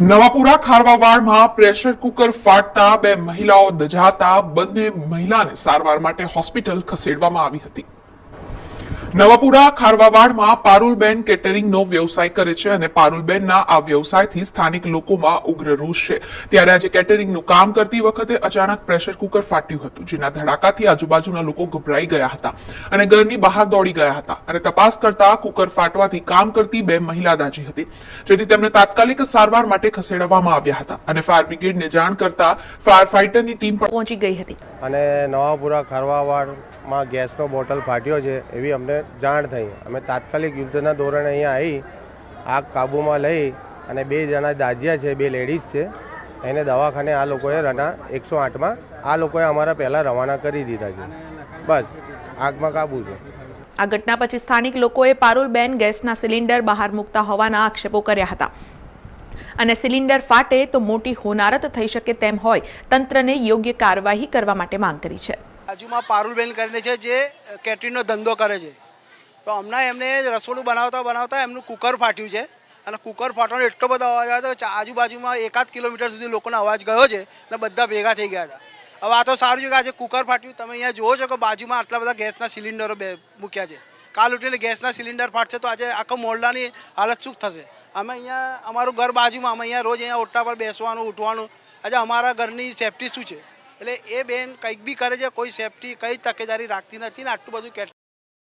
Navapura ખારવાવાડમાં pressure cooker ફાટતા બે મહિલાઓ દઝાતા બંને મહિલાને સારવાર માટે હોસ્પિટલ ખસેડવામાં આવી હતી. નવાપુરા ખારવાવાડમાં પારુલબેન કેટરિંગનો વ્યવસાય કરે છે અને પારુલબેનના આ વ્યવસાયથી સ્થાનિક લોકોમાં ઉગ્ર રોષ છે. ત્યારે આજે કેટરિંગનું કામ કરતી વખતે અચાનક પ્રેશર કુકર ફાટ્યું હતું, જેના ધડાકાથી આજુબાજુના લોકો ગભરાઈ ગયા હતા અને ઘરની બહાર દોડી ગયા હતા અને તપાસ કરતા કુકર ફાટવાથી કામ કરતી બે મહિલા દાઝી હતી, જેથી તેમને તાત્કાલિક સારવાર માટે ખસેડવામાં આવ્યા હતા અને ફાયર બ્રિગેડને જાણ કરતા ફાયર ફાઈટરની ટીમ પણ પહોંચી ગઈ હતી. અને નવાપુરા ખારવાવાડમાં ગેસનો બોટલ ફાટ્યો છે એવી અમને જાણ થઈ. અમે તાત્કાલિક યુદ્ધના ધોરણે અહીંયા આવી આગ કાબૂમાં લઈ અને બે જણા દાજ્યા છે, બે લેડીઝ છે, એને દવાખાને આ લોકોએ 108માં આ લોકોએ અમારા પહેલાં રવાના કરી દીધા છે. બસ આગમાં કાબૂ છે. આ ઘટના પછી સ્થાનિક લોકોએ પારુલબેન ગેસના સિલિન્ડર બહાર મૂકતા હોવાના આક્ષેપો કર્યા હતા અને સિલિન્ડર ફાટે તો મોટી હોનારત થઈ શકે તેમ હોય તંત્રને યોગ્ય કાર્યવાહી કરવા માટે માંગ કરી છે. બાજુમાં પારુલબેન કરીને છે જે કેટરિંગનો ધંધો કરે છે, તો હમણાં એમને રસોડું બનાવતા એમનું કુકર ફાટ્યું છે અને કુકર ફાટવાનો એટલો બધો અવાજ આવ્યો તો આજુબાજુમાં 1-8 કિલોમીટર સુધી લોકોનો અવાજ ગયો છે અને બધા ભેગા થઈ ગયા હતા. હવે આ તો સારું છે કે આજે કુકર ફાટ્યું. તમે અહીંયા જુઓ છો કે બાજુમાં આટલા બધા ગેસના સિલિન્ડરો મૂક્યા છે. કાલ ઉઠીને ગેસના સિલિન્ડર ફાટશે તો આજે આખો મોહલ્લાની હાલત શું થશે? અમે અહીંયા અમારું ઘર બાજુમાં, અમે અહીંયા રોજ અહીંયા ઓટલા પર બેસવાનું ઉઠવાનું, આજે અમારા ઘરની સેફટી શું છે? એટલે એ બેન કંઈક બી કરે છે, કોઈ સેફટી કઈ તકેદારી રાખતી નથી ને આટલું બધું